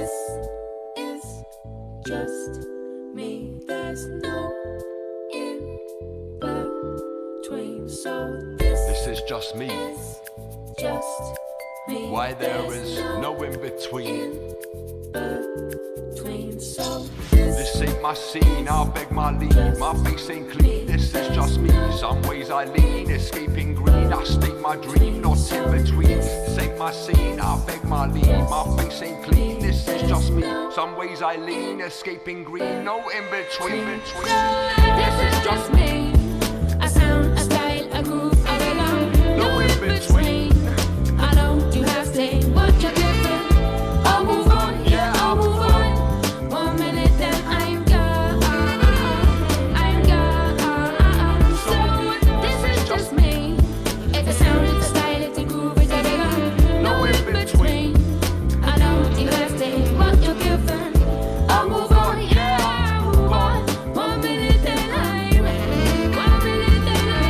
this is just me. There's no in between. So this is just me. Is just me. Why there is no in between. So this ain't my scene, I beg my leave. My face ain't clean, this is just me. Some ways I lean, escaping green. I state my dream, not in between. This ain't my scene, I beg my leave. My face ain't clean, this is just me. Some ways I lean, escaping green. No in between. This is just me. A sound, a style, a groove, a rhythm. No in between. I don't do have say what you're given. I'll move on, yeah, I'll move on. 1 minute, then I'm gone. I'm gone. So this is just me. It's a sound, it's a style, it's a groove, it's a rhythm. No in between. I don't do have say what you're given. I'll move on, yeah, I'll move on. 1 minute, then I'm 1 minute, then I'm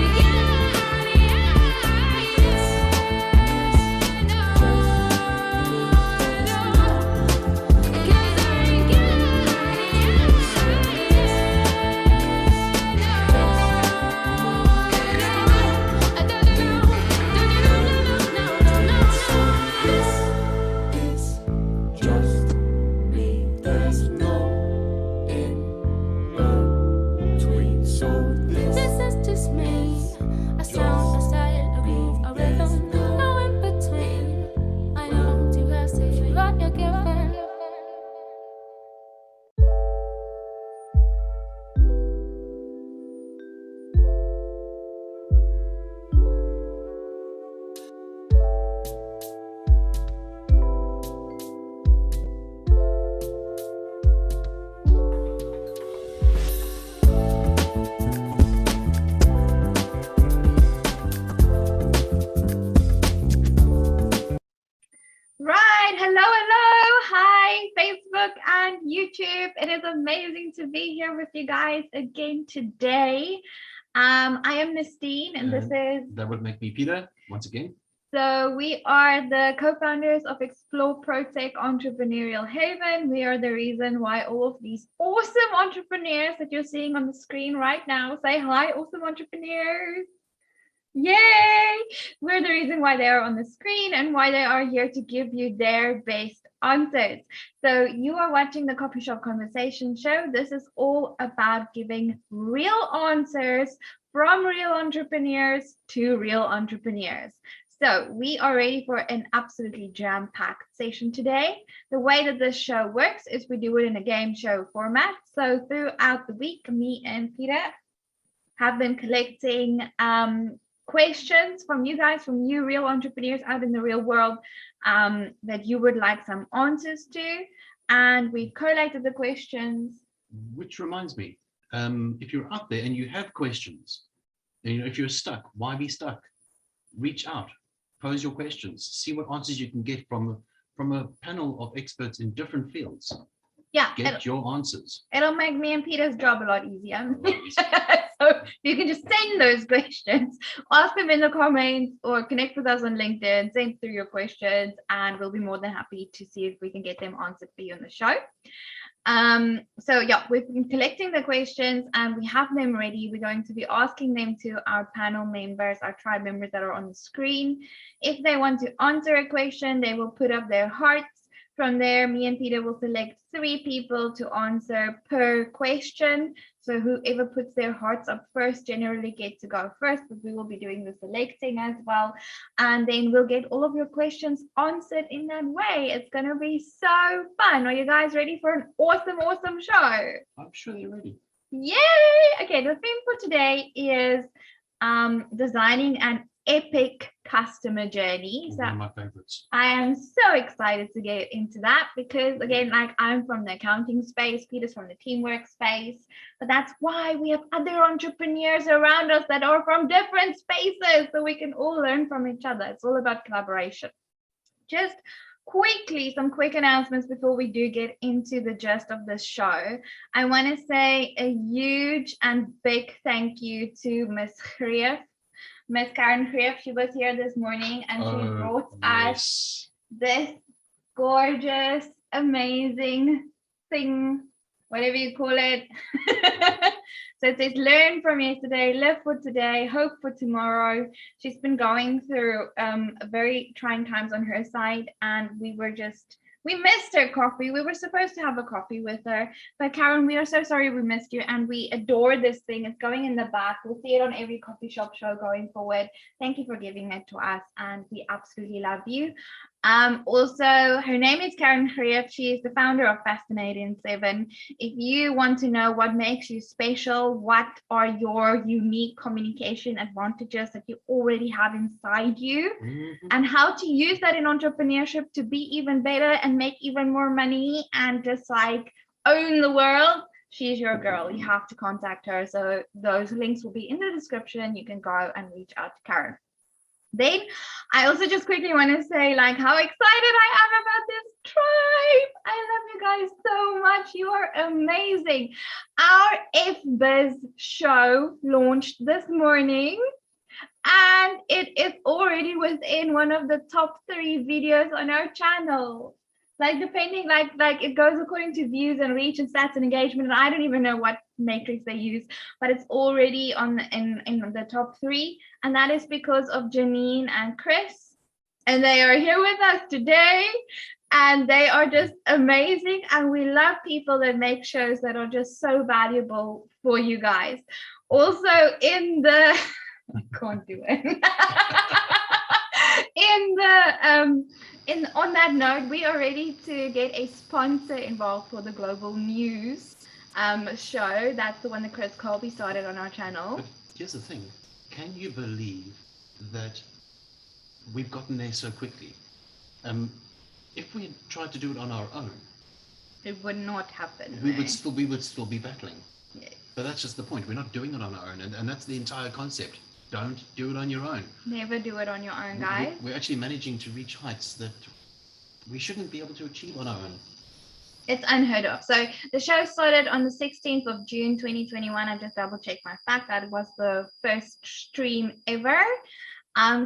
This is just me. A sound, a style, a groove, a rhythm. No in between. I know to have say what you're given. Right, hello, hi Facebook and YouTube. It is amazing to be here with you guys again today. I am Nastine and this is... That would make me Peter, once again. So we are the co-founders of Explore ProTech Entrepreneurial Haven. We are the reason why all of these awesome entrepreneurs that you're seeing on the screen right now, say hi, awesome entrepreneurs. Yay! We're the reason why they are on the screen and why they are here to give you their best answers. So you are watching the Coffee Shop Conversation Show. This is all about giving real answers from real entrepreneurs to real entrepreneurs. So we are ready for an absolutely jam-packed session today. The way that this show works is we do it in a game show format. So throughout the week, me and Peter have been collecting questions from you guys, from you real entrepreneurs out in the real world that you would like some answers to. And we've collated the questions. Which reminds me, if you're out there and you have questions, and if you're stuck, why be stuck? Reach out, pose your questions, see what answers you can get from a panel of experts in different fields. Yeah, get your answers. It'll make me and Peter's job a lot easier. So you can just send those questions, ask them in the comments, or connect with us on LinkedIn, send through your questions, and we'll be more than happy to see if we can get them answered for you on the show. So yeah, we've been collecting the questions and we have them ready. We're going to be asking them to our panel members, our tribe members that are on the screen. If they want to answer a question, they will put up their hearts. From there, me and Peter will select 3 people to answer per question. So whoever puts their hearts up first generally gets to go first, but we will be doing the selecting as well. And then we'll get all of your questions answered in that way. It's going to be so fun. Are you guys ready for an awesome, awesome show? I'm sure they're ready. Yay! Okay, the theme for today is designing an epic customer journey. So one of my favorites. I am so excited to get into that because, again, like I'm from the accounting space, Peter's from the teamwork space, but that's why we have other entrepreneurs around us that are from different spaces, so we can all learn from each other. It's all about collaboration. Just quickly, some quick announcements before we do get into the gist of this show. I want to say a huge and big thank you to Miss Karen Greef. She was here this morning and she brought us this gorgeous amazing thing, whatever you call it. So it says, learn from yesterday, live for today, hope for tomorrow. She's been going through very trying times on her side, and we missed her coffee. We were supposed to have a coffee with her, but Karen, we are so sorry we missed you, and we adore this thing. It's going in the back. We'll see it on every coffee shop show going forward. Thank you for giving it to us, and we absolutely love you. Also, her name is Karen Greef. She is the founder of Fascinating 7. If you want to know what makes you special, what are your unique communication advantages that you already have inside you, and how to use that in entrepreneurship to be even better and make even more money and just like own the world, she's your girl. You have to contact her. So those links will be in the description. You can go and reach out to Karen. Then I also just quickly want to say like how excited I am about this tribe. I love you guys so much. You are amazing. Our FBiz show launched this morning, and it is already within one of the top 3 videos on our channel. Like depending, like it goes according to views and reach and stats and engagement, and I don't even know what matrix they use, but it's already on in the top 3, and that is because of Janine and Chris, and they are here with us today, and they are just amazing, and we love people that make shows that are just so valuable for you guys. Also in the I can't do it. On that note, we are ready to get a sponsor involved for the Global News show. That's the one that Chris Colby started on our channel. But here's the thing. Can you believe that we've gotten there so quickly? If we had tried to do it on our own, it would not happen. We would still be battling. Yes. But that's just the point. We're not doing it on our own, and that's the entire concept. Don't do it on your own. Never do it on your own, guys. We're actually managing to reach heights that we shouldn't be able to achieve on our own. It's unheard of. So the show started on the 16th of June 2021. I just double checked my fact. That was the first stream ever.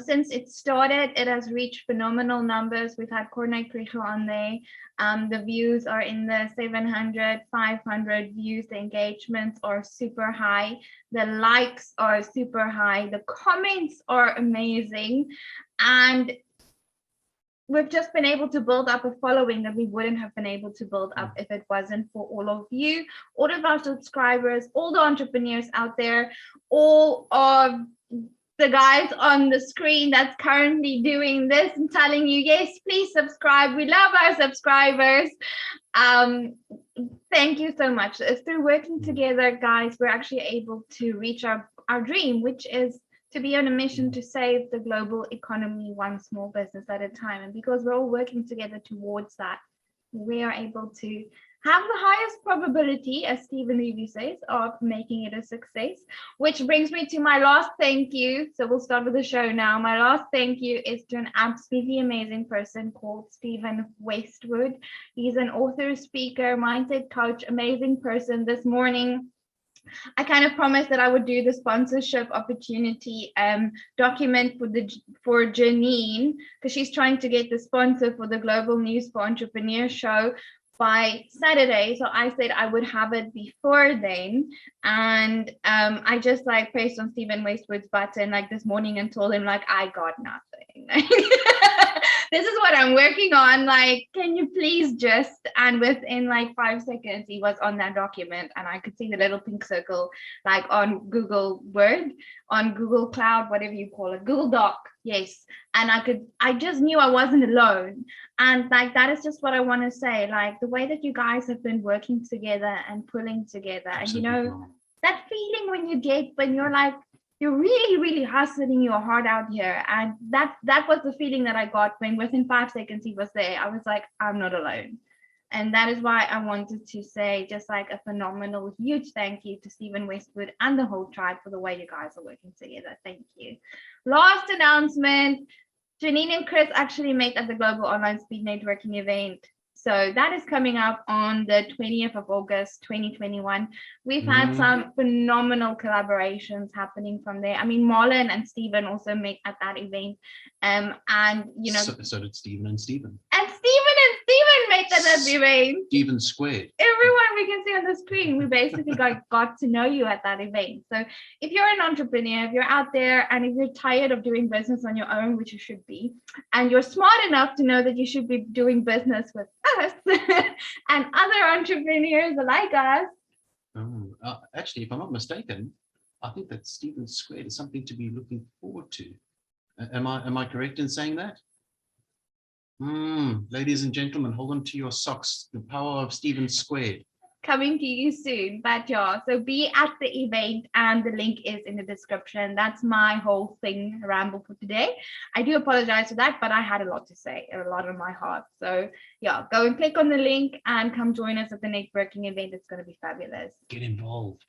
Since it started, it has reached phenomenal numbers. We've had Cornay Kriegel on there. The views are in the 700, 500 views. The engagements are super high. The likes are super high. The comments are amazing. And we've just been able to build up a following that we wouldn't have been able to build up if it wasn't for all of you, all of our subscribers, all the entrepreneurs out there, all of the guys on the screen that's currently doing this and telling you, yes, please subscribe. We love our subscribers. Thank you so much. Through working together, guys, we're actually able to reach our dream, which is to be on a mission to save the global economy one small business at a time. And because we're all working together towards that, we are able to have the highest probability, as Stephen Levy says, of making it a success, which brings me to my last thank you. So we'll start with the show now. My last thank you is to an absolutely amazing person called Stephen Westwood. He's an author, speaker, mindset coach, amazing person. This morning, I kind of promised that I would do the sponsorship opportunity document for Janine, because she's trying to get the sponsor for the Global News for Entrepreneur show by Saturday. So I said I would have it before then, and I just like pressed on Stephen Westwood's button like this morning and told him like I got nothing. This is what I'm working on, like, can you please just, and within like 5 seconds he was on that document, and I could see the little pink circle like on Google Word, on Google Cloud, whatever you call it, Google Doc. Yes. And I just knew I wasn't alone. And like, that is just what I want to say. Like the way that you guys have been working together and pulling together. Absolutely. And you know, that feeling when you're like, you're really, really hustling your heart out here. And that was the feeling that I got when within 5 seconds he was there. I was like, I'm not alone. And that is why I wanted to say just like a phenomenal, huge thank you to Stephen Westwood and the whole tribe for the way you guys are working together. Thank you. Last announcement, Janine and Chris actually met at the Global Online Speed Networking event. So that is coming up on the 20th of August, 2021. We've had some phenomenal collaborations happening from there. I mean, Marlon and Stephen also met at that event. And, you know. So did Stephen and Stephen. And Stephen met at that event. Stephen squared. Everyone we can see on the screen, we basically got to know you at that event. So if you're an entrepreneur, if you're out there and if you're tired of doing business on your own, which you should be, and you're smart enough to know that you should be doing business with us and other entrepreneurs like us. Oh, actually, if I'm not mistaken, I think that Stephen squared is something to be looking forward to. Am I correct in saying that? Ladies and gentlemen, hold on to your socks. The power of Stephen squared. Coming to you soon, but yeah, so be at the event and the link is in the description. That's my whole thing ramble for today. I do apologize for that, but I had a lot to say, a lot on my heart. So yeah, go and click on the link and come join us at the networking event. It's going to be fabulous. Get involved.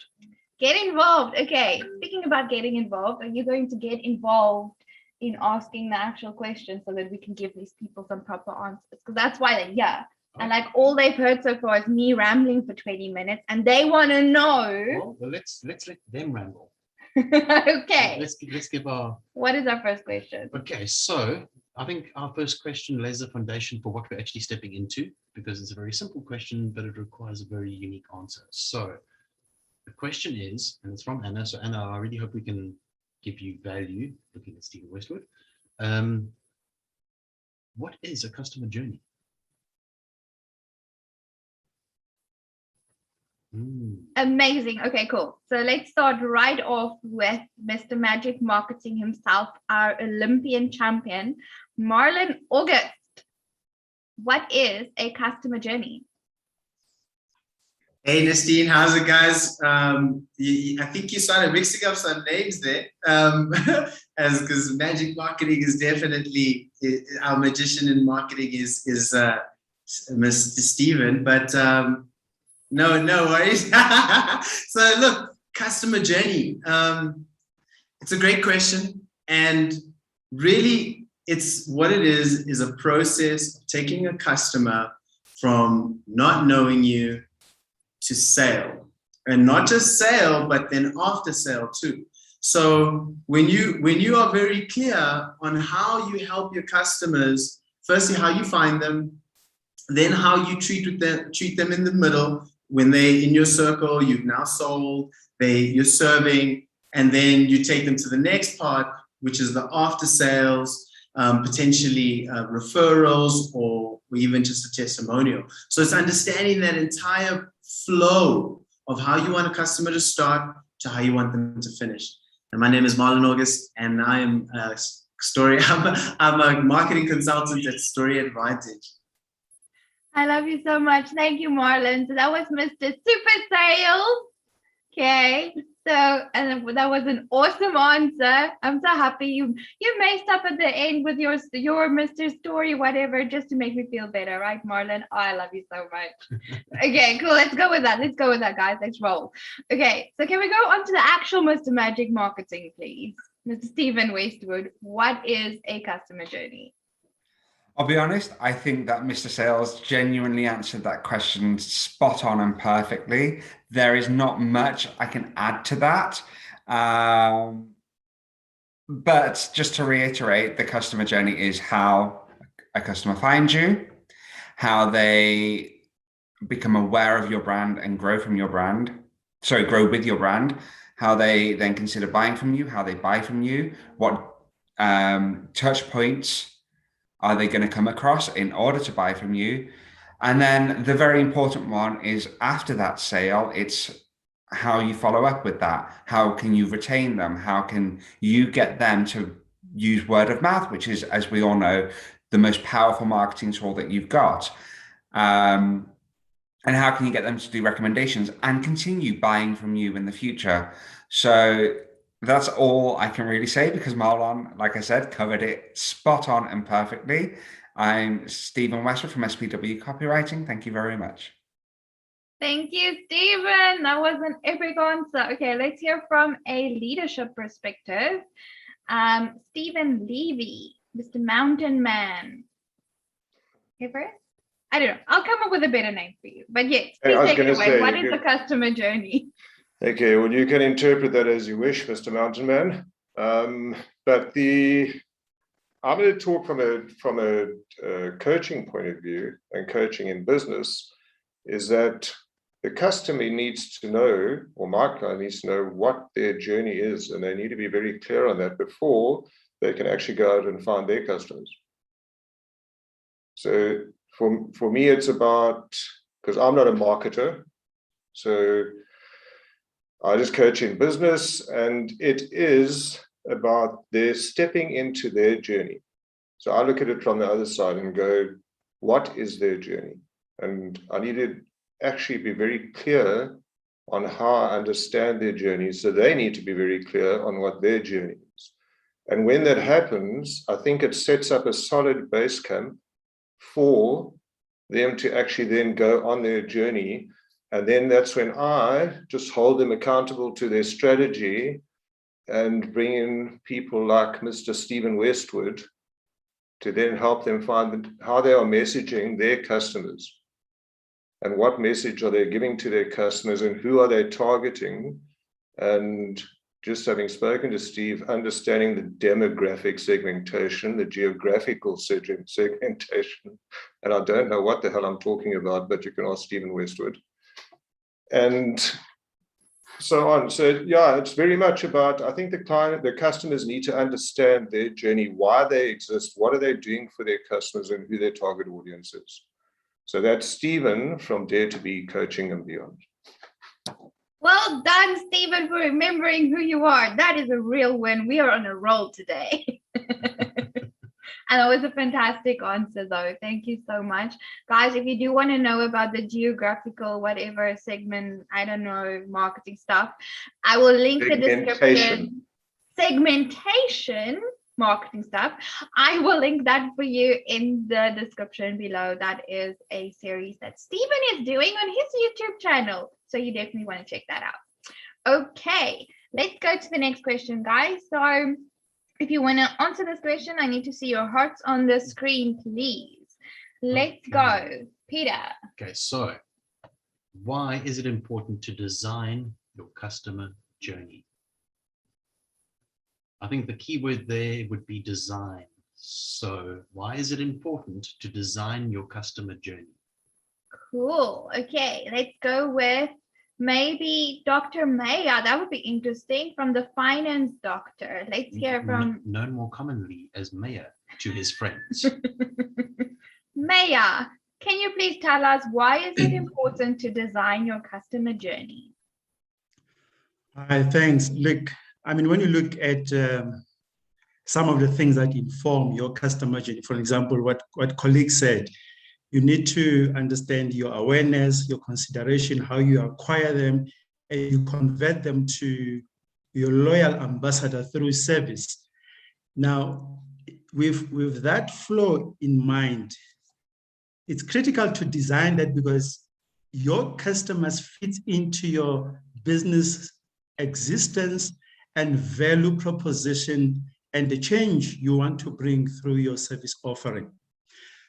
Get involved. Okay, speaking about getting involved, are you going to get involved in asking the actual questions so that we can give these people some proper answers? Because that's why they're here. And like all they've heard so far is me rambling for 20 minutes and they want to know. Well, let's let them ramble. Okay. Let's give our. What is our first question? Okay, so I think our first question lays the foundation for what we're actually stepping into, because it's a very simple question, but it requires a very unique answer. So the question is, and it's from Anna. So Anna, I really hope we can give you value looking at Stephen Westwood. What is a customer journey? Amazing. Okay, cool. So let's start right off with Mr. Magic Marketing himself, our Olympian champion, Marlon August. What is a customer journey? Hey, Nastine, how's it, guys? I think you started mixing up some names there, because Magic Marketing is definitely our magician in marketing is Mr. Stephen, but no worries. So look, customer journey. It's a great question, and really, it's what it is a process of taking a customer from not knowing you to sale, and not just sale, but then after sale too. So when you are very clear on how you help your customers, firstly how you find them, then how you treat them in the middle when they're in your circle, you've now sold, you're serving, and then you take them to the next part, which is the after sales, potentially referrals, or even just a testimonial. So it's understanding that entire flow of how you want a customer to start to how you want them to finish. And my name is Marlon August, and I am I'm a marketing consultant at Story Advantage. I love you so much. Thank you, Marlon. So that was Mr. Super Sales. Okay. So, and that was an awesome answer. I'm so happy you messed up at the end with your Mr. Story, whatever, just to make me feel better, right, Marlon? Oh, I love you so much. Okay, cool. Let's go with that, guys. Let's roll. Okay, so can we go on to the actual Mr. Magic Marketing, please? Mr. Stephen Westwood, what is a customer journey? I'll be honest, I think that Mr. Sales genuinely answered that question spot on and perfectly. There is not much I can add to that. But just to reiterate, the customer journey is how a customer finds you, how they become aware of your brand and grow with your brand, how they then consider buying from you, how they buy from you, what touch points are they going to come across in order to buy from you? And then the very important one is after that sale, it's how you follow up with that. How can you retain them? How can you get them to use word of mouth, which is, as we all know, the most powerful marketing tool that you've got? And how can you get them to do recommendations and continue buying from you in the future? So that's all I can really say, because Marlon, like I said, covered it spot on and perfectly. I'm Stephen Westwood from SPW Copywriting. Thank you very much. Thank you, Stephen. That was an epic answer. Okay, let's hear from a leadership perspective. Stephen Levy, Mr. Mountain Man. Ever? I don't know. I'll come up with a better name for you. But yes, please take it away. What is the customer journey? Okay, well, you can interpret that as you wish, Mr. Mountain Man. But I'm going to talk from a coaching point of view, and coaching in business is that the customer needs to know, or my client needs to know what their journey is, and they need to be very clear on that before they can actually go out and find their customers. So for me, it's about, because I'm not a marketer, so I just coach in business, and it is about their stepping into their journey. So I look at it from the other side and go, what is their journey? And I need to actually be very clear on how I understand their journey. So they need to be very clear on what their journey is. And when that happens, I think it sets up a solid base camp for them to actually then go on their journey. And then that's when I just hold them accountable to their strategy and bring in people like Mr. Stephen Westwood to then help them find how they are messaging their customers and what message are they giving to their customers and who are they targeting. And just having spoken to Steve, understanding the demographic segmentation, the geographical segmentation, and I don't know what the hell I'm talking about, but you can ask Stephen Westwood. And so on. So yeah, it's very much about, I think the customers need to understand their journey, why they exist, what are they doing for their customers, and who their target audience is. So that's Stephen from Dare to Be Coaching and Beyond. Well done, Stephen, for remembering who you are. That is a real win. We are on a roll today. And that was a fantastic answer, though. Thank you so much. Guys, if you do want to know about the geographical, whatever segment, I don't know, marketing stuff, I will link the description. Segmentation, marketing stuff. I will link that for you in the description below. That is a series that Stephen is doing on his YouTube channel. So you definitely want to check that out. Okay, let's go to the next question, guys. So if you want to answer this question, I need to see your hearts on the screen, please. Let's go. Peter. Okay, so why is it important to design your customer journey? I think the key word there would be design. So why is it important to design your customer journey? Cool. Okay, let's go with maybe Dr. Maya. That would be interesting, from the finance doctor. Let's hear from known more commonly as Maya to his friends. Maya. Can you please tell us why is it important to design your customer journey? Hi, thanks. Look, I mean, when you look at some of the things that inform your customer journey, for example, what colleagues said, you need to understand your awareness, your consideration, how you acquire them, and you convert them to your loyal ambassador through service. Now, with that flow in mind, it's critical to design that because your customers fit into your business existence and value proposition and the change you want to bring through your service offering.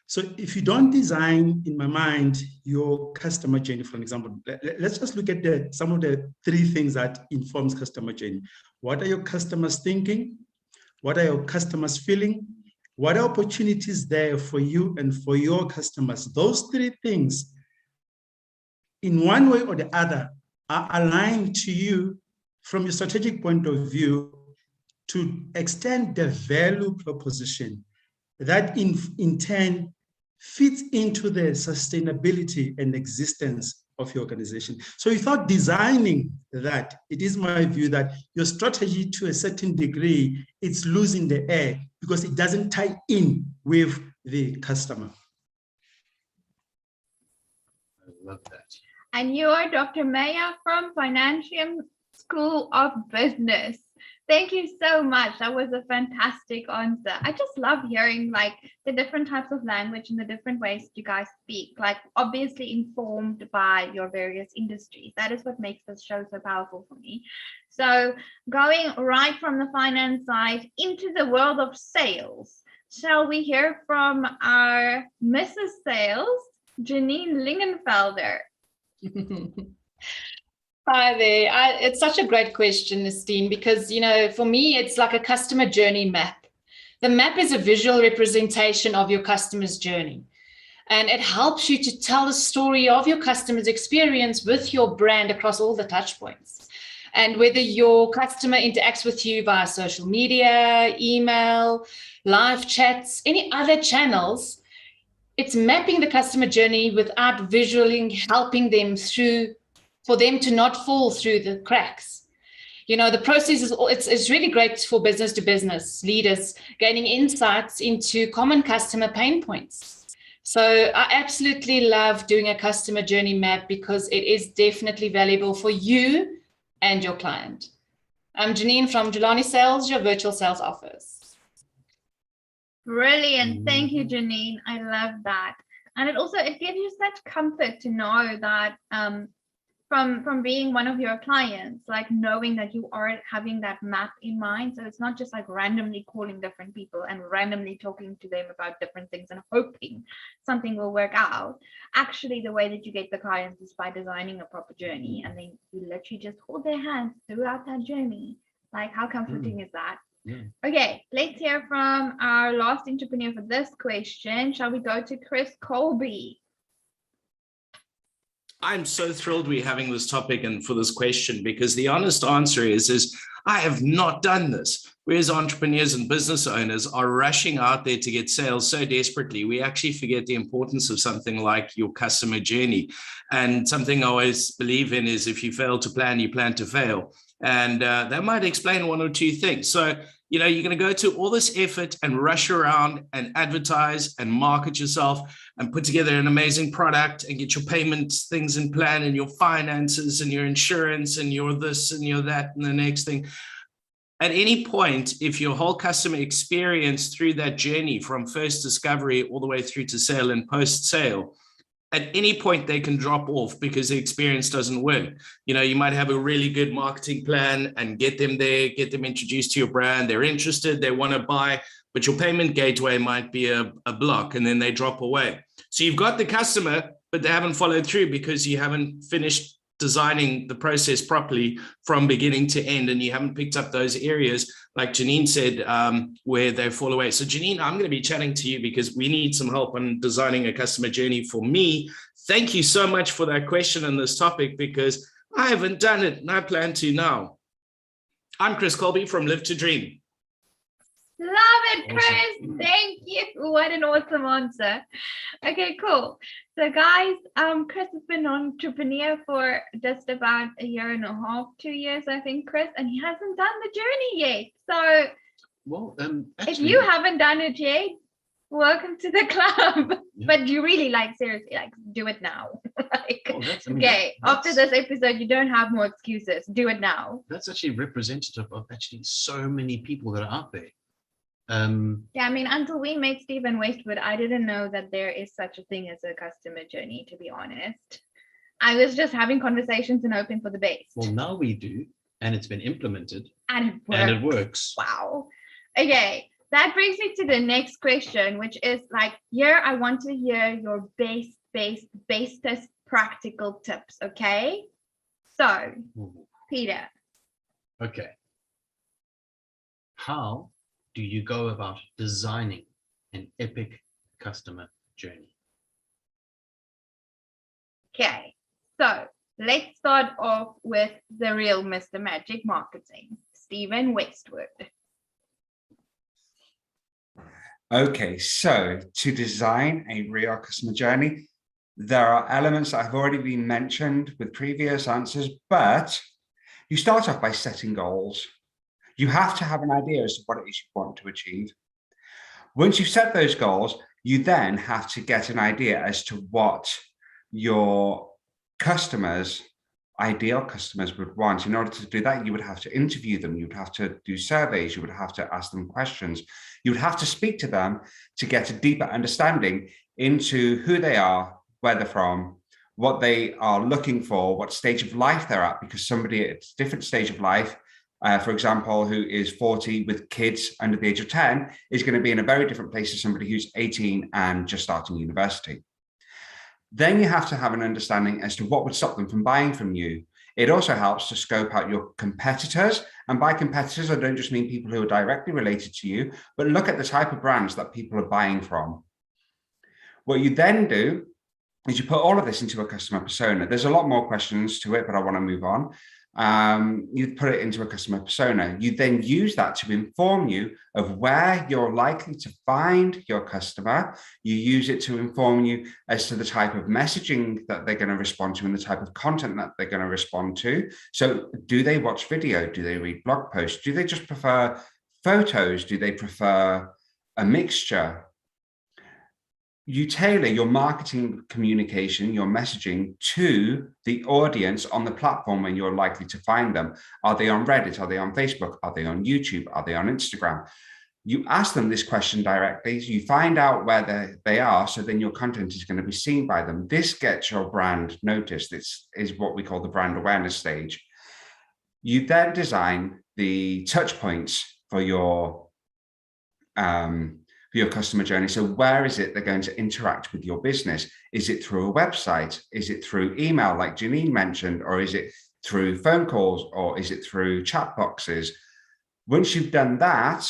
So if you don't design, in my mind, your customer journey, for example, let's just look at some of the three things that informs customer journey. What are your customers thinking? What are your customers feeling? What are opportunities there for you and for your customers? Those three things, in one way or the other, are aligned to you from your strategic point of view to extend the value proposition that in turn fits into the sustainability and existence of your organization. So without designing that, it is my view that your strategy, to a certain degree, it's losing the air because it doesn't tie in with the customer. I love that. And you are Dr. Maya from Financial School of Business. Thank you so much. That was a fantastic answer. I just love hearing like the different types of language and the different ways you guys speak, like obviously informed by your various industries. That is what makes this show so powerful for me. So going right from the finance side into the world of sales, shall we hear from our Mrs. Sales, Janine Lingenfelder? Hi there. It's such a great question, Esteem, because, you know, for me, it's like a customer journey map The map is a visual representation of your customer's journey, and it helps you to tell the story of your customer's experience with your brand across all the touch points. And whether your customer interacts with you via social media, email, live chats, any other channels, it's mapping the customer journey without visually helping them through, for them to not fall through the cracks. You know, the process is, it's really great for business to business leaders, gaining insights into common customer pain points. So I absolutely love doing a customer journey map because it is definitely valuable for you and your client. I'm Janine from Jelani Sales, your virtual sales office. Brilliant. Thank you, Janine. I love that. And it gives you such comfort to know that from being one of your clients, like knowing that you are having that map in mind. So it's not just like randomly calling different people and randomly talking to them about different things and hoping something will work out. Actually, the way that you get the clients is by designing a proper journey, and then you literally just hold their hands throughout that journey. Like, how comforting is that? Yeah. Okay, let's hear from our last entrepreneur for this question. Shall we go to Chris Colby? I'm so thrilled we're having this topic and for this question, because the honest answer is I have not done this. Whereas entrepreneurs and business owners are rushing out there to get sales so desperately, we actually forget the importance of something like your customer journey. And something I always believe in is if you fail to plan, you plan to fail. And that might explain one or two things. So, you know, you're going to go to all this effort and rush around and advertise and market yourself and put together an amazing product and get your payments things in plan and your finances and your insurance and your this and your that and the next thing. At any point, if your whole customer experience through that journey from first discovery all the way through to sale and post-sale, at any point they can drop off because the experience doesn't work. You know, you might have a really good marketing plan and get them there, get them introduced to your brand. They're interested, they want to buy, but your payment gateway might be a block and then they drop away. So you've got the customer, but they haven't followed through because you haven't finished designing the process properly from beginning to end, and you haven't picked up those areas, like Janine said, where they fall away. So Janine, I'm going to be chatting to you because we need some help on designing a customer journey for me. Thank you so much for that question on this topic, because I haven't done it and I plan to now. I'm Chris Colby from Live to Dream. Love it, Chris. Awesome. Thank you. What an awesome answer. Okay, cool. So guys, Chris has been an entrepreneur for just about a year and a half, 2 years, I think, Chris, and he hasn't done the journey yet. So Well, if actually, you haven't done it yet, welcome to the club. Yeah. But you really, like, seriously, like, do it now. Like, well, I mean, okay, after that's- this episode, you don't have more excuses. Do it now. that's actually representative of actually so many people that are out there. Yeah, I mean, until we met Stephen Westwood, I didn't know that there is such a thing as a customer journey, to be honest. I was just having conversations and hoping for the best. Well, now we do, and it's been implemented, And it worked. and it works. Wow. Okay, that brings me to the next question, which is like, here I want to hear your bestest practical tips, okay? So, Ooh, Peter. okay. How do you go about designing an epic customer journey? Okay, so let's start off with the real Mr. Magic Marketing, Stephen Westwood. Okay, so to design a real customer journey, there are elements that have already been mentioned with previous answers, but you start off by setting goals. You have to have an idea as to what it is you want to achieve. Once you've set those goals, you then have to get an idea as to what your customers, ideal customers, would want. In order to do that, you would have to interview them. You would have to do surveys. You would have to ask them questions. You would have to speak to them to get a deeper understanding into who they are, where they're from, what they are looking for, what stage of life they're at, because somebody at a different stage of life, for example, who is 40 with kids under the age of 10 is going to be in a very different place to somebody who's 18 and just starting university. Then you have to have an understanding as to what would stop them from buying from you. It also helps to scope out your competitors. And by competitors, I don't just mean people who are directly related to you, but look at the type of brands that people are buying from. What you then do is you put all of this into a customer persona. There's a lot more questions to it, but I want to move on. You put it into a customer persona. You then use that to inform you of where you're likely to find your customer. You use it to inform you as to the type of messaging that they're going to respond to and the type of content that they're going to respond to. So do they watch video? Do they read blog posts? Do they just prefer photos? Do they prefer a mixture? You tailor your marketing communication, your messaging to the audience on the platform when you're likely to find them. Are they on Reddit? Are they on Facebook? Are they on YouTube? Are they on Instagram? You ask them this question directly. You find out where they are, so then your content is going to be seen by them. This gets your brand noticed. This is what we call the brand awareness stage. You then design the touch points for your customer journey. So where is it they're going to interact with your business? Is it through a website? Is it through email, like Janine mentioned, or is it through phone calls, or is it through chat boxes? Once you've done that,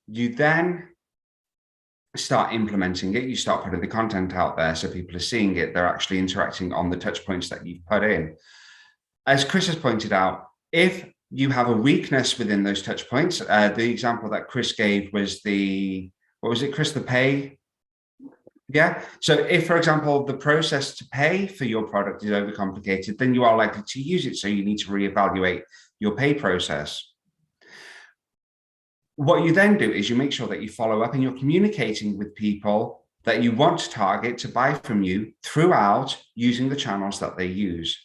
you then start implementing it. You start putting the content out there so people are seeing it. They're actually interacting on the touch points that you've put in. As Chris has pointed out, if you have a weakness within those touch points, the example that Chris gave was what was it, Chris, the pay? Yeah. So if, for example, the process to pay for your product is overcomplicated, then you are likely to use it. So you need to reevaluate your pay process. What you then do is you make sure that you follow up and you're communicating with people that you want to target to buy from you throughout using the channels that they use.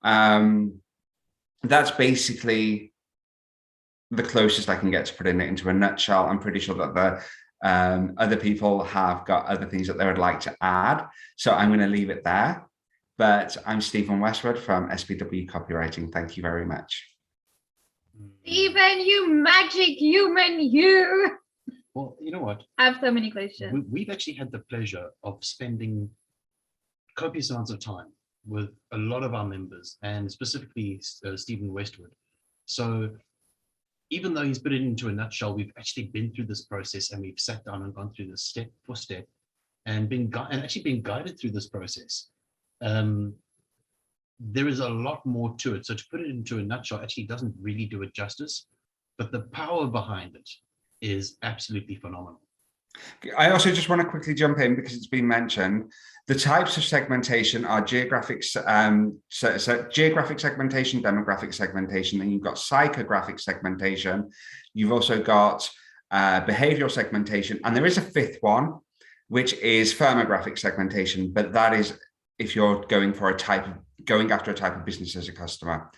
That's basically the closest I can get to putting it into a nutshell. I'm pretty sure that the other people have got other things that they would like to add. So I'm going to leave it there. But I'm Stephen Westwood from SPW Copywriting. Thank you very much. Stephen, you magic human, you. Well, you know what? I have so many questions. We've actually had the pleasure of spending copious amounts of time with a lot of our members, and specifically Stephen Westwood. So even though he's put it into a nutshell, we've actually been through this process, and we've sat down and gone through this step for step, and actually been guided through this process. There is a lot more to it. So to put it into a nutshell actually doesn't really do it justice, but the power behind it is absolutely phenomenal. I also just want to quickly jump in because it's been mentioned. The types of segmentation are geographic segmentation, demographic segmentation, and you've got psychographic segmentation. You've also got behavioral segmentation, and there is a fifth one, which is firmographic segmentation, but that is if you're going after a type of business as a customer.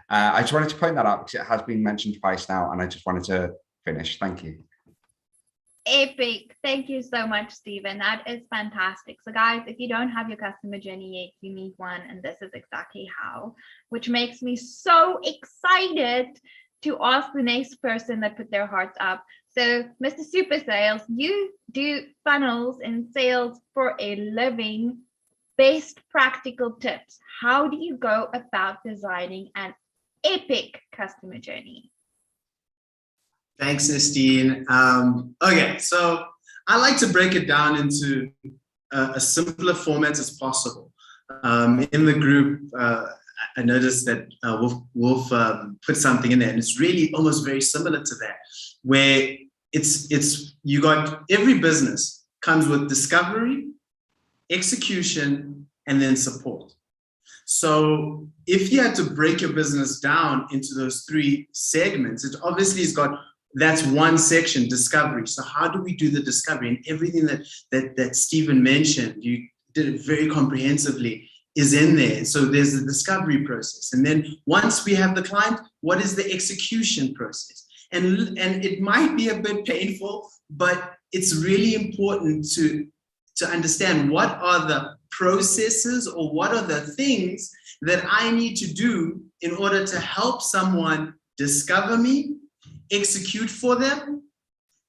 I just wanted to point that out because it has been mentioned twice now, and I just wanted to finish. Thank you. Epic. Thank you so much, Stephen. That is fantastic. So guys, if you don't have your customer journey yet, you need one, and this is exactly how, which makes me so excited to ask the next person that put their hearts up. So Mr. Super Sales, you do funnels and sales for a living. Best practical tips. How do you go about designing an epic customer journey? Thanks, Ernestine. Okay, so I like to break it down into a simpler format as possible. In the group, I noticed that Wolf put something in there, and it's really almost very similar to that, where you got every business comes with discovery, execution, and then support. So if you had to break your business down into those three segments, it obviously has got, that's one section, discovery. So how do we do the discovery? And everything that Stephen mentioned, you did it very comprehensively, is in there. So there's the discovery process. And then once we have the client, what is the execution process? And it might be a bit painful, but it's really important to understand what are the processes or what are the things that I need to do in order to help someone discover me, execute for them,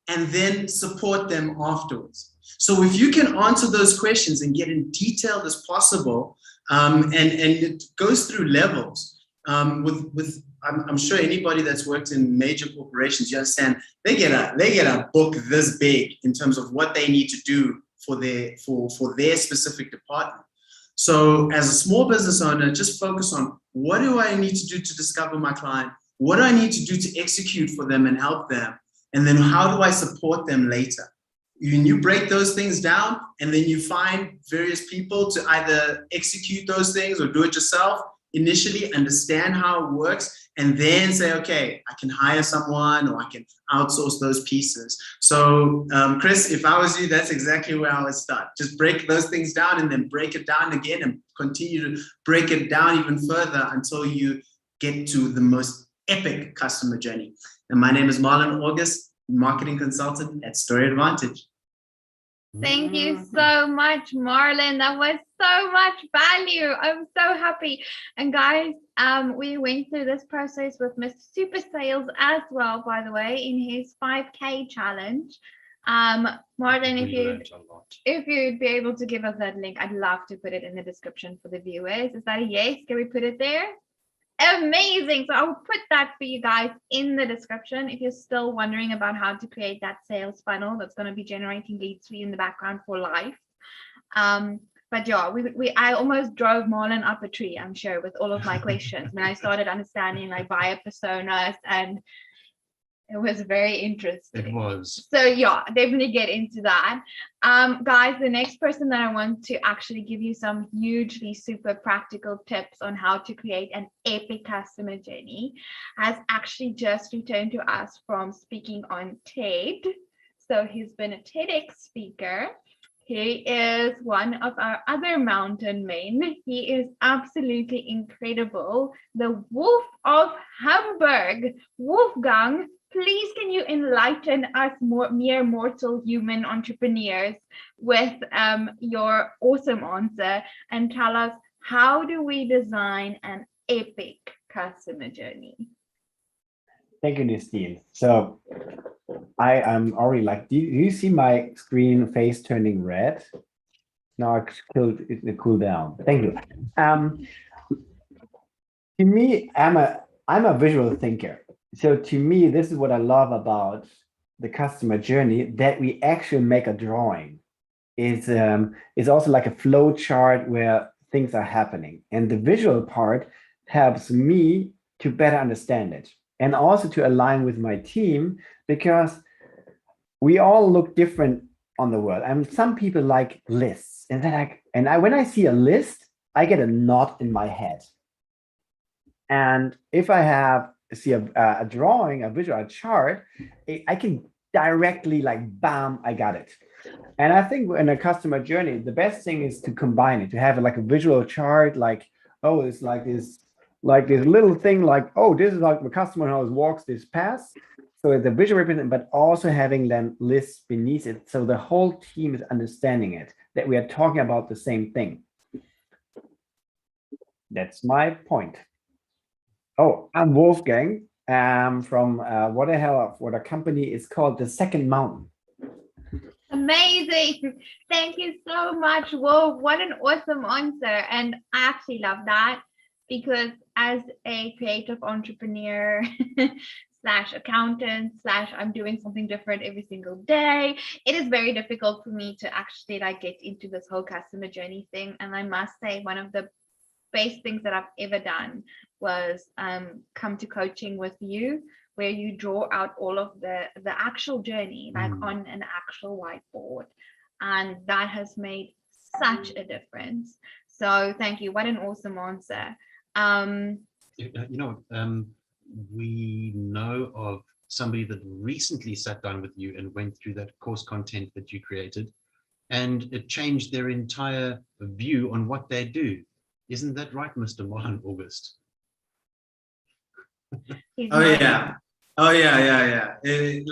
and then support them afterwards. So if you can answer those questions and get in detailed as possible, and it goes through levels. I'm sure anybody that's worked in major corporations, you understand, they get a book this big in terms of what they need to do for their specific department. So as a small business owner, just focus on what do I need to do to discover my client? What do I need to do to execute for them and help them? And then how do I support them later? You break those things down, and then you find various people to either execute those things or do it yourself. Initially understand how it works, and then say, okay, I can hire someone or I can outsource those pieces. So Chris, if I was you, that's exactly where I would start. Just break those things down and then break it down again and continue to break it down even further until you get to the most epic customer journey. And my name is Marlon August, marketing consultant at Story Advantage. Thank you so much, Marlon. That was so much value. I'm so happy. And guys, we went through this process with Mr. Super Sales as well, by the way, in his 5K challenge. Marlon, if you'd be able to give us that link, I'd love to put it in the description for the viewers. Is that a yes? Can we put it there? Amazing. So I will put that for you guys in the description if you're still wondering about how to create that sales funnel that's going to be generating leads for you in the background for life. But yeah, I almost drove Marlon up a tree, I'm sure, with all of my questions when I started understanding like buyer personas, and it was very interesting. It was. So yeah, definitely get into that. Guys, the next person that I want to actually give you some hugely super practical tips on how to create an epic customer journey has actually just returned to us from speaking on TED. So he's been a TEDx speaker. He is one of our other mountain men. He is absolutely incredible. The Wolf of Hamburg, Wolfgang. Please, can you enlighten us mere mortal human entrepreneurs with your awesome answer and tell us, how do we design an epic customer journey? Thank you, Christine. So I am already like, do you see my screen face turning red? Now it cool down. Thank you. To me, I'm a visual thinker. So to me, this is what I love about the customer journey, that we actually make a drawing. Is also like a flow chart where things are happening. And the visual part helps me to better understand it and also to align with my team, because we all look different on the world. And some people like lists, and when I see a list, I get a knot in my head. And if I see a drawing, a visual chart, I can directly like, bam, I got it. And I think in a customer journey, the best thing is to combine it, to have like a visual chart, like, oh, it's like this little thing, like, oh, this is like the customer always walks this path. So it's a visual representation, but also having then lists beneath it. So the whole team is understanding it, that we are talking about the same thing. That's my point. Oh, I'm Wolfgang from what a company is called The Second Mountain. Amazing. Thank you so much, Wolf. What an awesome answer. And I actually love that, because as a creative entrepreneur / accountant / I'm doing something different every single day, it is very difficult for me to actually like get into this whole customer journey thing. And I must say, one of the best things that I've ever done was come to coaching with you, where you draw out all of the actual journey, like on an actual whiteboard. And that has made such a difference. So thank you. What an awesome answer. We know of somebody that recently sat down with you and went through that course content that you created, and it changed their entire view on what they do. Isn't that right, Mr. Marlon August? Oh yeah. You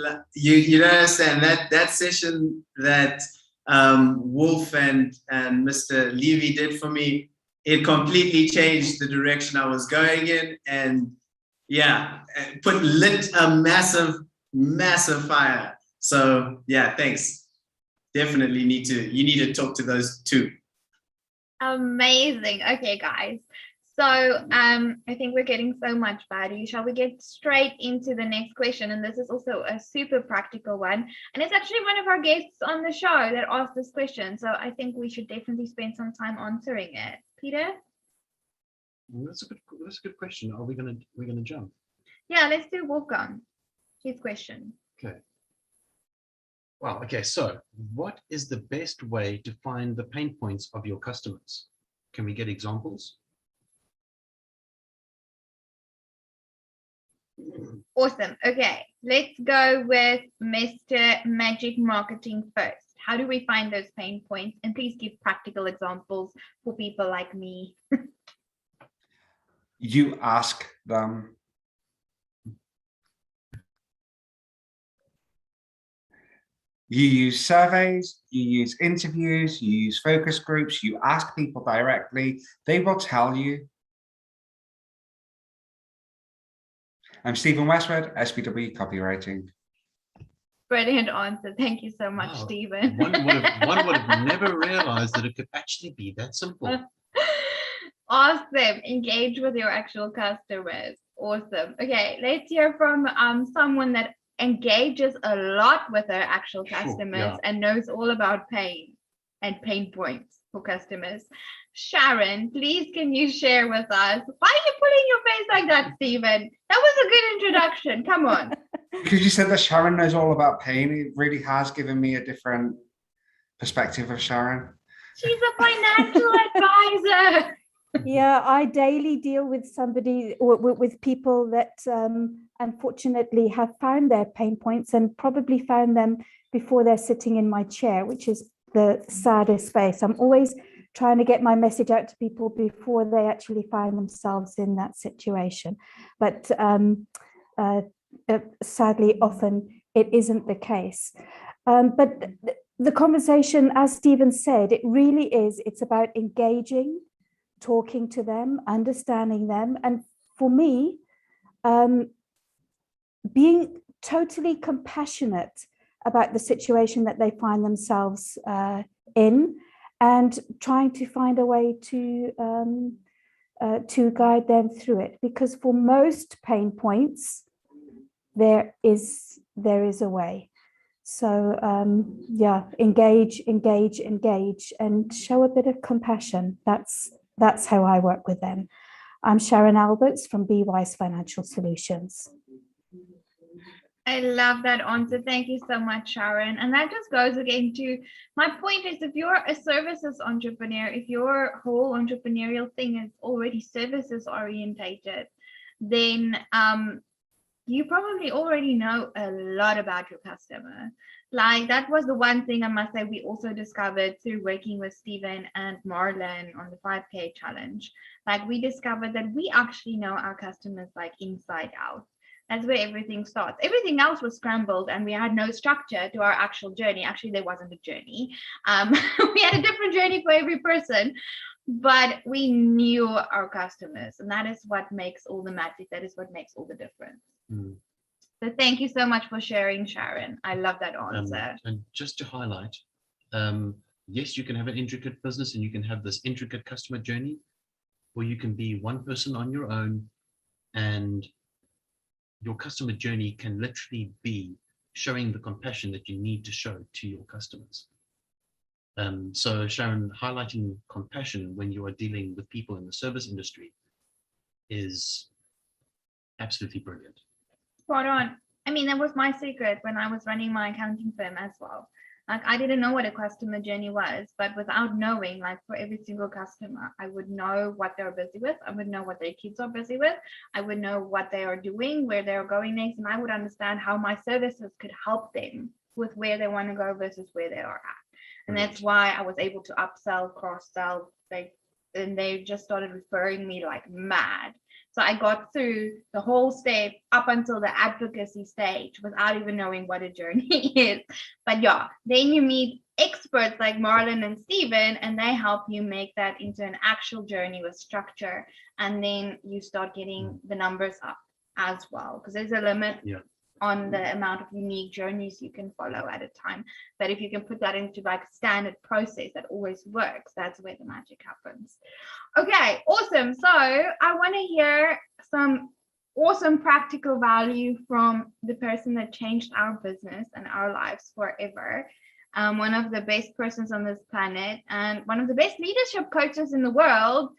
don't understand that session that Wolf and Mr. Levy did for me. It completely changed the direction I was going in, and yeah, lit a massive fire. So yeah, thanks. definitely you need to talk to those two. Amazing. Okay, guys. So I think we're getting so much value. Shall we get straight into the next question? And this is also a super practical one. And it's actually one of our guests on the show that asked this question. So I think we should definitely spend some time answering it. Peter? Well, that's a good question. Are we gonna jump? Yeah, let's do Wolfgang. His question. Okay. Well, okay, so what is the best way to find the pain points of your customers? Can we get examples? Awesome. Okay, let's go with Mr. Magic Marketing first. How do we find those pain points? And please give practical examples for people like me. You ask them. You use surveys, you use interviews, you use focus groups, you ask people directly, they will tell you. I'm Stephen Westwood, SBW Copywriting. Brilliant answer. Thank you so much, Wow. Stephen. One would have never realized that it could actually be that simple. Ask them, engage with your actual customers. Awesome. Okay, let's hear from someone that engages a lot with their actual customers yeah. and knows all about pain and pain points for customers. Sharon, please can you share with us? Why are you putting your face like that, Stephen? That was a good introduction. Come on. Because you said that Sharon knows all about pain, it really has given me a different perspective of Sharon. She's a financial advisor. Yeah, I daily deal with somebody or with people that unfortunately have found their pain points and probably found them before they're sitting in my chair, which is the saddest space. I'm always trying to get my message out to people before they actually find themselves in that situation. But sadly, often it isn't the case. But the conversation, as Stephen said, it really is, it's about engaging, talking to them, understanding them. And for me, being totally compassionate about the situation that they find themselves in, and trying to find a way to guide them through it. Because for most pain points, there is a way. So yeah, engage, and show a bit of compassion. That's how I work with them. I'm Sharon Alberts from Be Wise Financial Solutions. I love that answer. Thank you so much, Sharon. And that just goes again to my point is, if you're a services entrepreneur, if your whole entrepreneurial thing is already services orientated, then you probably already know a lot about your customer. Like that was the one thing I must say we also discovered through working with Stephen and Marlon on the 5K challenge. Like we discovered that we actually know our customers like inside out. That's where everything starts. Everything else was scrambled and we had no structure to our actual journey. Actually, there wasn't a journey. We had a different journey for every person, but we knew our customers, and that is what makes all the magic. That is what makes all the difference. Mm. So thank you so much for sharing, Sharon. I love that answer. And just to highlight, yes, you can have an intricate business and you can have this intricate customer journey, or you can be one person on your own, and your customer journey can literally be showing the compassion that you need to show to your customers. So Sharon, highlighting compassion when you are dealing with people in the service industry is absolutely brilliant. Spot on. I mean, that was my secret when I was running my accounting firm as well. Like I didn't know what a customer journey was, but without knowing, like for every single customer, I would know what they're busy with. I would know what their kids are busy with. I would know what they are doing, where they're going next, and I would understand how my services could help them with where they want to go versus where they are at. And that's why I was able to upsell, cross-sell, and they just started referring me like mad. So I got through the whole step up until the advocacy stage without even knowing what a journey is. But yeah, then you meet experts like Marlon and Stephen, and they help you make that into an actual journey with structure. And then you start getting the numbers up as well, because there's a limit on the amount of unique journeys you can follow at a time. But if you can put that into like a standard process that always works, that's where the magic happens. Okay, awesome. So I want to hear some awesome practical value from the person that changed our business and our lives forever. One of the best persons on this planet and one of the best leadership coaches in the world,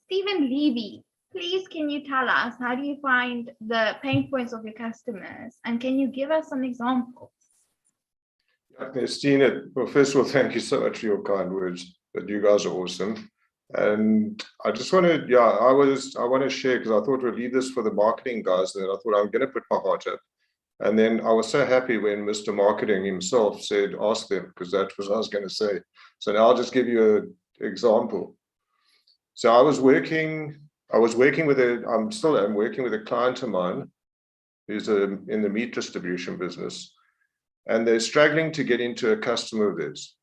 Stephen Levy. Please, can you tell us, how do you find the pain points of your customers? And can you give us some examples? Christina, well, first of all, thank you so much for your kind words. But you guys are awesome. And I just want to, I want to share, because I thought we'd leave this for the marketing guys. And then I thought I'm going to put my heart up. And then I was so happy when Mr. Marketing himself said, ask them, because that's what I was going to say. So now I'll just give you an example. So I was working with I'm working with a client of mine who's in the meat distribution business, and they're struggling to get into a customer of theirs.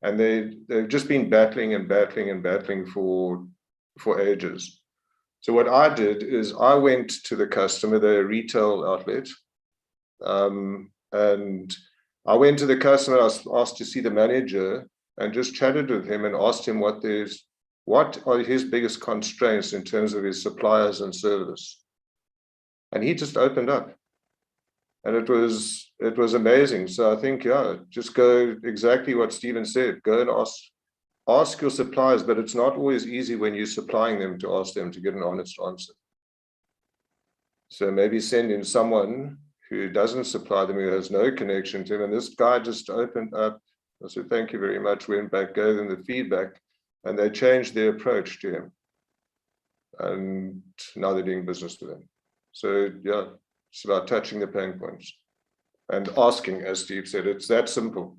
And they've just been battling for ages. So what I did is I went to the customer, they're a retail outlet, and I went to the customer, I was asked to see the manager, and just chatted with him and asked him what are his biggest constraints in terms of his suppliers and service. And he just opened up. And it was amazing. So I think, just go exactly what Stephen said. Go and ask your suppliers, but it's not always easy when you're supplying them to ask them to get an honest answer. So maybe send in someone who doesn't supply them, who has no connection to them. And this guy just opened up. I said, thank you very much. Went back, gave them the feedback. And they changed their approach to him. And now they're doing business with him. So it's about touching the pain points and asking, as Steve said, it's that simple.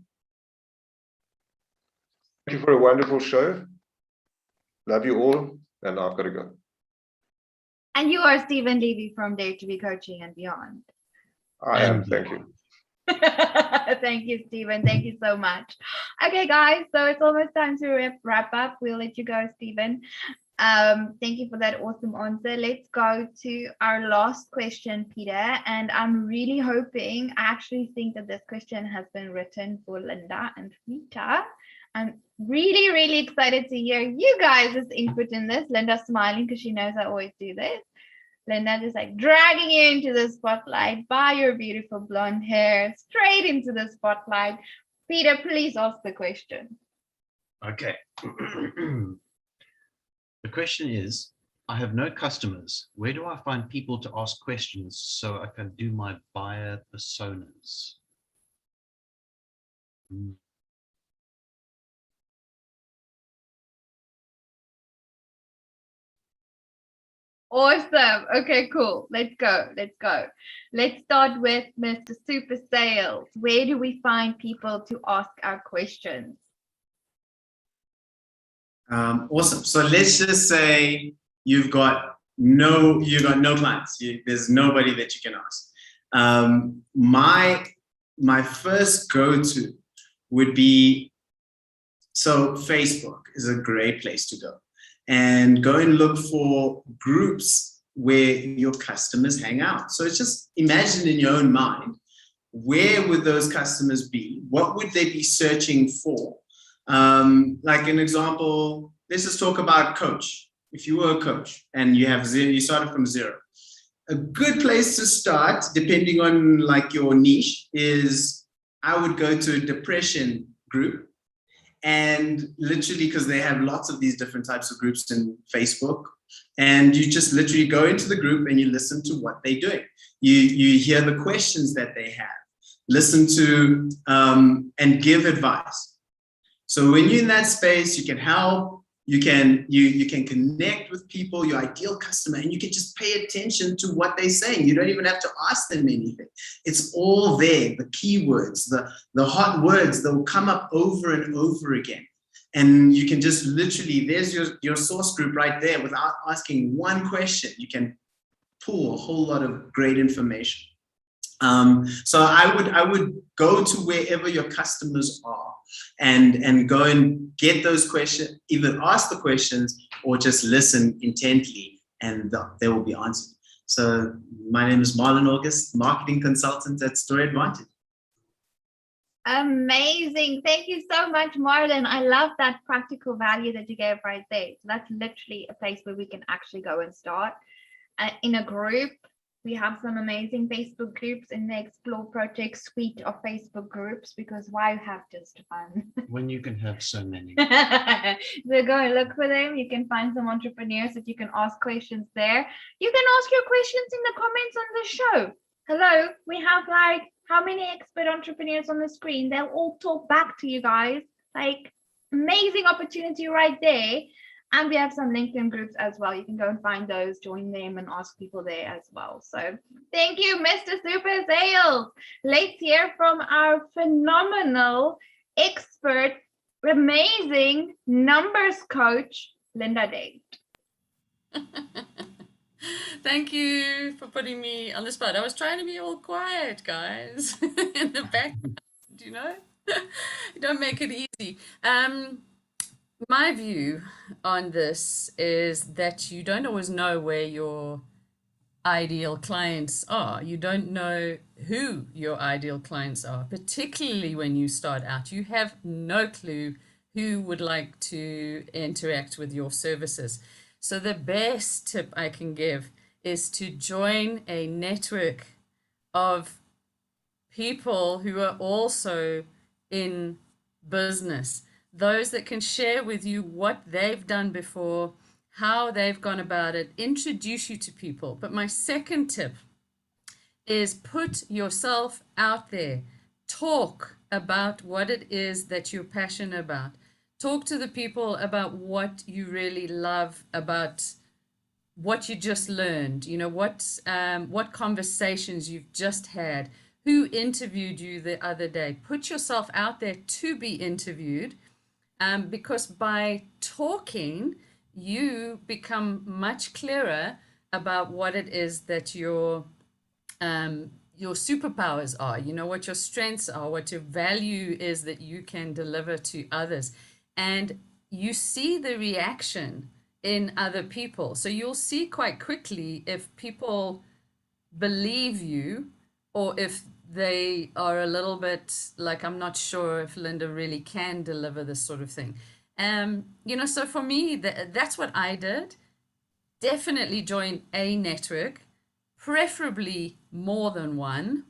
Thank you for a wonderful show. Love you all, and I've got to go. And you are Stephen Levy from Dare to Be Coaching and Beyond. I am, thank you. Thank you, Stephen. Thank you so much. Okay, guys, so it's almost time to wrap up. We'll let you go, Stephen. Thank you for that awesome answer. Let's go to our last question, Peter. And I'm really hoping, I actually think that this question has been written for Linda and Rita. I'm really, really excited to hear you guys' input in this. Linda's smiling because she knows I always do this. Linda just like dragging you into the spotlight by your beautiful blonde hair, straight into the spotlight. Peter, please ask the question. Okay. The question is, I have no customers. Where do I find people to ask questions so I can do my buyer personas? Awesome. Okay, cool. Let's go. Let's start with Mr. Super Sales. Where do we find people to ask our questions? Awesome. So let's just say you've got no clients. There's nobody that you can ask. My first go-to would be, so Facebook is a great place to go. And go and look for groups where your customers hang out. So it's just imagine in your own mind, where would those customers be? What would they be searching for? Like an example, let's just talk about coach. If you were a coach and you started from zero, a good place to start, depending on like your niche, is I would go to a depression group. And literally, because they have lots of these different types of groups in Facebook, and you just literally go into the group and you listen to what they're doing. You hear the questions that they have, listen to and give advice. So when you're in that space, you can help. You can connect with people, your ideal customer, and you can just pay attention to what they're saying. You don't even have to ask them anything. It's all there, the keywords, the hot words that will come up over and over again. And you can just literally, there's your source group right there. Without asking one question, you can pull a whole lot of great information. So I would go to wherever your customers are and go and get those questions, either ask the questions or just listen intently, and they will be answered. So my name is Marlon August, marketing consultant at Store Advantage. Amazing. Thank you so much, Marlon. I love that practical value that you gave right there. So that's literally a place where we can actually go and start in a group. We have some amazing Facebook groups in the Explore ProTech suite of Facebook groups, because why have just one? When you can have so many. So go and look for them. You can find some entrepreneurs that you can ask questions there. You can ask your questions in the comments on the show. Hello, we have like how many expert entrepreneurs on the screen? They'll all talk back to you guys. Like, amazing opportunity right there. And we have some LinkedIn groups as well. You can go and find those, join them, and ask people there as well. So thank you, Mr. Super Sales. Let's hear from our phenomenal expert, amazing numbers coach, Linda Date. Thank you for putting me on the spot. I was trying to be all quiet, guys, in the background, you know? Don't make it easy. My view on this is that you don't always know where your ideal clients are. You don't know who your ideal clients are, particularly when you start out. You have no clue who would like to interact with your services. So the best tip I can give is to join a network of people who are also in business. Those that can share with you what they've done before, how they've gone about it, introduce you to people. But my second tip is put yourself out there. Talk about what it is that you're passionate about. Talk to the people about what you really love about what you just learned, you know, what conversations you've just had, who interviewed you the other day. Put yourself out there to be interviewed. Because by talking, you become much clearer about what it is that your superpowers are, you know, what your strengths are, what your value is that you can deliver to others. And you see the reaction in other people. So you'll see quite quickly if people believe you or if they are a little bit like, I'm not sure if Linda really can deliver this sort of thing. You know, so for me, that's what I did. Definitely join a network, preferably more than one,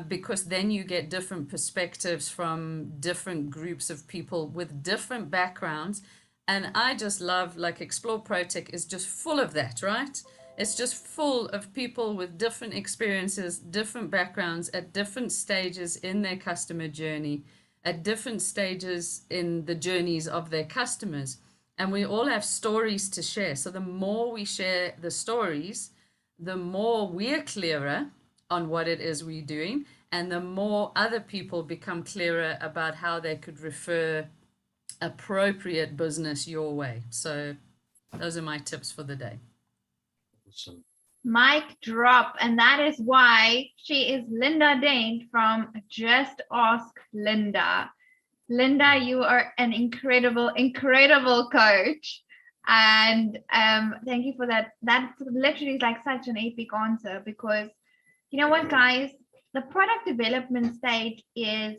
because then you get different perspectives from different groups of people with different backgrounds. And I just love, like, Explore ProTech is just full of that, right? It's just full of people with different experiences, different backgrounds at different stages in their customer journey, at different stages in the journeys of their customers. And we all have stories to share. So the more we share the stories, the more we're clearer on what it is we're doing, and the more other people become clearer about how they could refer appropriate business your way. So those are my tips for the day. Awesome. Mic drop. And that is why she is Linda Dane from Just Ask Linda. Linda, you are an incredible coach. And thank you for that. That literally is like such an epic answer, because you know what, guys, the product development stage is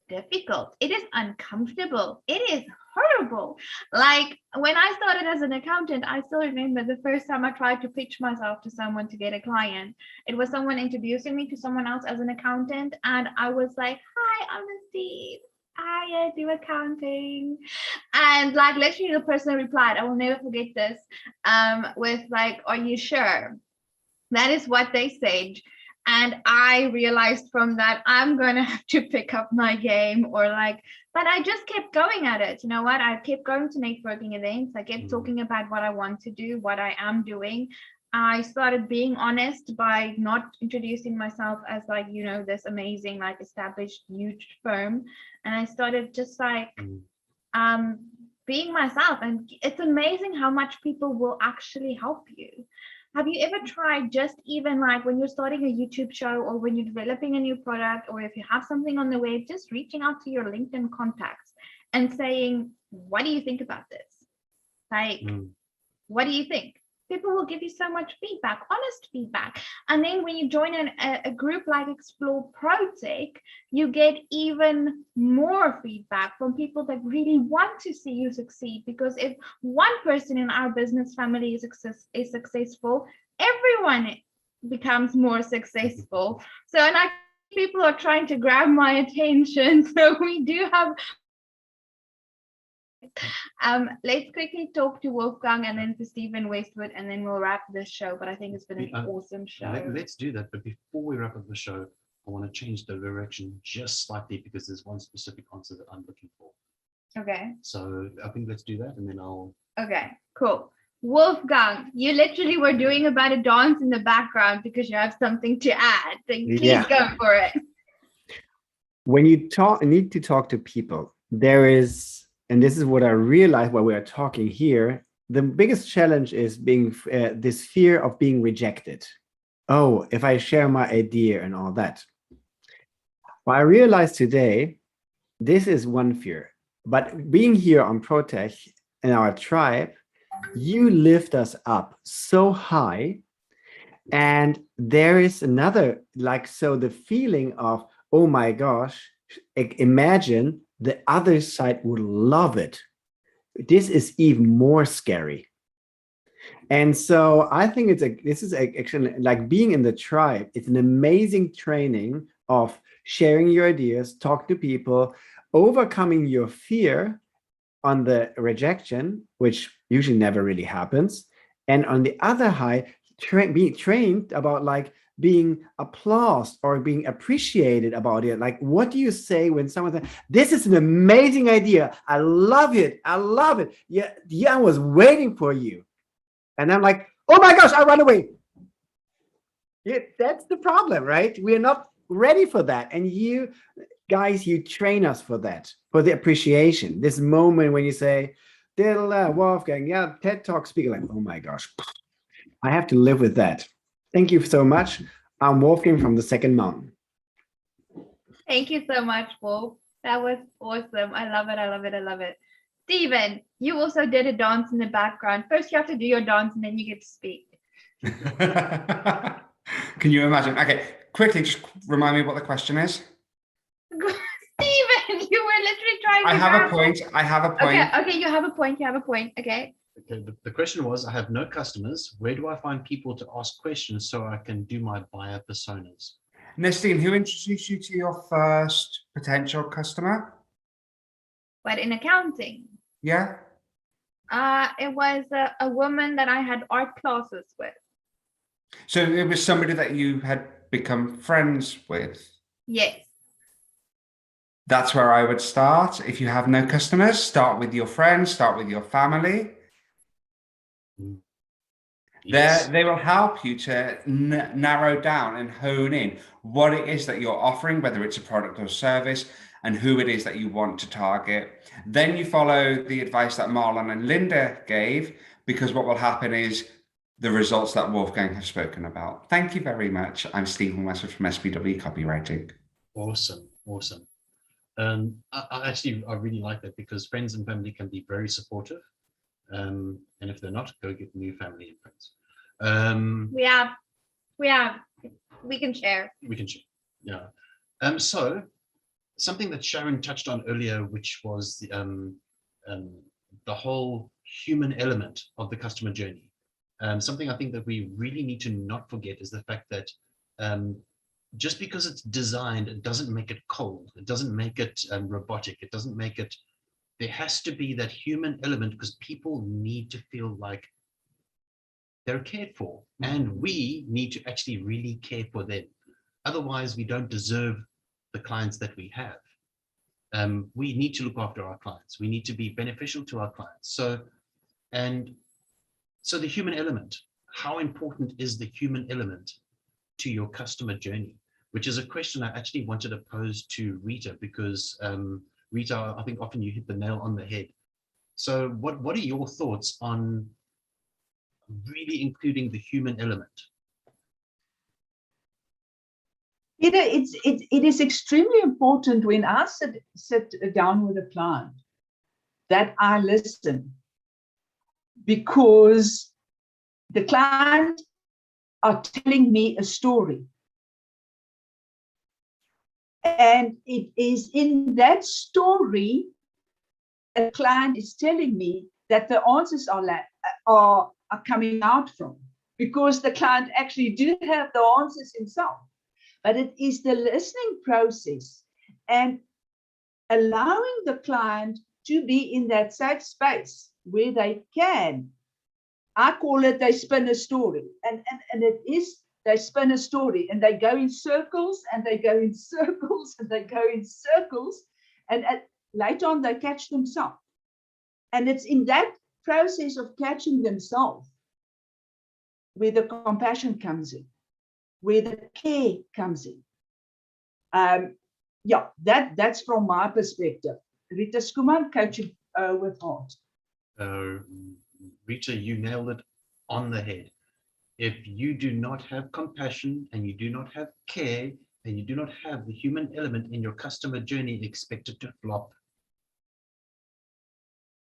difficult. It is uncomfortable. It is horrible. Like when I started as an accountant, I still remember the first time I tried to pitch myself to someone to get a client. It was someone introducing me to someone else as an accountant, and I was like, hi, I'm Steve. I do accounting. And like literally the person replied, I will never forget this, with like, are you sure? That is what they said. And I realized from that, I'm going to have to pick up my game, or like, but I just kept going at it. You know what? I kept going to networking events. I kept talking about what I want to do, what I am doing. I started being honest by not introducing myself as like, you know, this amazing, like established huge firm. And I started just like being myself. And it's amazing how much people will actually help you. Have you ever tried just even like when you're starting a YouTube show, or when you're developing a new product, or if you have something on the web, just reaching out to your LinkedIn contacts and saying, what do you think about this? Like, what do you think? people will give you so much feedback, honest feedback. And then when you join a group like Explore ProTech, you get even more feedback from people that really want to see you succeed. Because if one person in our business family is successful, everyone becomes more successful. So, and I people are trying to grab my attention. So we do have. Let's quickly talk to Wolfgang and then to Stephen Westwood, and then we'll wrap this show. But I think it's been an awesome show. Let's do that. But before we wrap up the show, I want to change the direction just slightly because there's one specific answer that I'm looking for. Okay. So I think let's do that, and then I'll. Okay, cool. Wolfgang, you literally were doing about a dance in the background because you have something to add. So please go for it. When you need to talk to people, there is, and this is what I realized while we are talking here, the biggest challenge is being this fear of being rejected. Oh, if I share my idea and all that. Well, I realized today, this is one fear, but being here on ProTech in our tribe, you lift us up so high. And there is another, like, so the feeling of, oh my gosh, imagine the other side would love it. This is even more scary. And so I think this is actually like being in the tribe. It's an amazing training of sharing your ideas, talk to people, overcoming your fear on the rejection, which usually never really happens. And on the other hand, being trained about like being applauded or being appreciated about it. Like, what do you say when someone says, this is an amazing idea. I love it. I love it. Yeah, I was waiting for you. And I'm like, oh my gosh, I run away. Yeah, that's the problem, right? We're not ready for that. And you guys, you train us for that, for the appreciation. This moment when you say, Wolfgang, yeah, TED Talk speaker, like, oh my gosh, I have to live with that. Thank you so much. I'm Wolfgang from the Second Mountain. Thank you so much, Wolf. That was awesome. I love it. I love it. I love it. Stephen, you also did a dance in the background. First, you have to do your dance and then you get to speak. Can you imagine? Okay, quickly, just remind me what the question is. Stephen, you were literally trying to. I have a point. I have a point. Okay, you have a point. You have a point. Okay. Okay, the question was, I have no customers. Where do I find people to ask questions so I can do my buyer personas? Nestine, who introduced you to your first potential customer? But in accounting. Yeah. It was a woman that I had art classes with. So it was somebody that you had become friends with? Yes. That's where I would start. If you have no customers, start with your friends, start with your family. Yes. They will help you to narrow down and hone in what it is that you're offering, whether it's a product or service, and who it is that you want to target. Then you follow the advice that Marlon and Linda gave, because what will happen is the results that Wolfgang has spoken about. Thank you very much. I'm Stephen Westwood from SPW Copywriting. Awesome. Awesome. I really like that, because friends and family can be very supportive. And if they're not, go get new family and friends. We can share. We can share. Yeah. So something that Sharon touched on earlier, which was the whole human element of the customer journey. Something I think that we really need to not forget is the fact that just because it's designed, it doesn't make it cold. It doesn't make it robotic. It doesn't make it. There has to be that human element, because people need to feel like they're cared for, and we need to actually really care for them. Otherwise, we don't deserve the clients that we have. We need to look after our clients. We need to be beneficial to our clients. So the human element, how important is the human element to your customer journey? Which is a question I actually wanted to pose to Rita, because Rita, I think often you hit the nail on the head. So what are your thoughts on really including the human element? It is extremely important when I sit down with a client that I listen, because the client are telling me a story. And it is in that story, a client is telling me that the answers are coming out from, because the client actually do have the answers himself. But it is the listening process and allowing the client to be in that safe space where they can. I call it they spin a story, and it is they spin a story, and they go in circles, and they go in circles, and they go in circles, and later on they catch themselves. And it's in that process of catching themselves where the compassion comes in, where the care comes in. Yeah, that's from my perspective. Rita Skuman, coaching with heart. Rita, you nailed it on the head. If you do not have compassion and you do not have care and you do not have the human element in your customer journey, expect it to flop.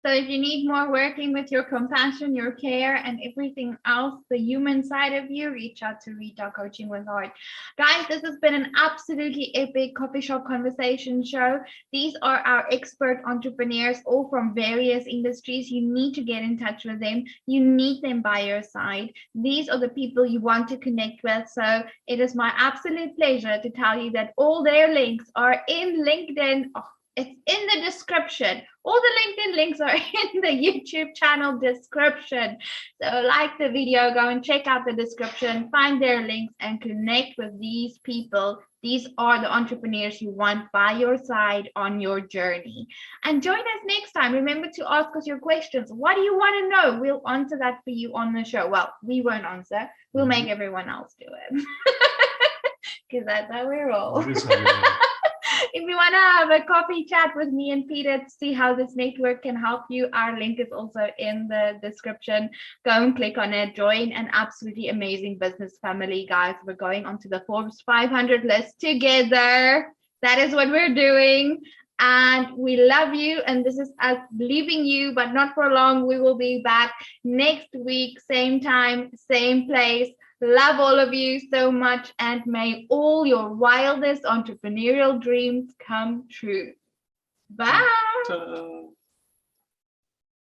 So if you need more working with your compassion, your care, and everything else, the human side of you, reach out to Rita Coaching with Heart. Guys, this has been an absolutely epic coffee shop conversation show. These are our expert entrepreneurs, all from various industries. You need to get in touch with them. You need them by your side. These are the people you want to connect with. So it is my absolute pleasure to tell you that all their links are in LinkedIn. Oh, it's in the description. All the LinkedIn links are in the YouTube channel description. So like the video, go and check out the description, find their links and connect with these people. These are the entrepreneurs you want by your side on your journey. And join us next time. Remember to ask us your questions. What do you want to know? We'll answer that for you on the show. Well, we won't answer. We'll make everyone else do it. Because that's how we roll. If you want to have a coffee chat with me and Peter to see how this network can help you, our link is also in the description. Go and click on it. Join an absolutely amazing business family, guys. We're going onto the Forbes 500 list together. That is what we're doing. And we love you. And this is us leaving you, but not for long. We will be back next week, same time, same place. Love all of you so much, and may all your wildest entrepreneurial dreams come true. Bye.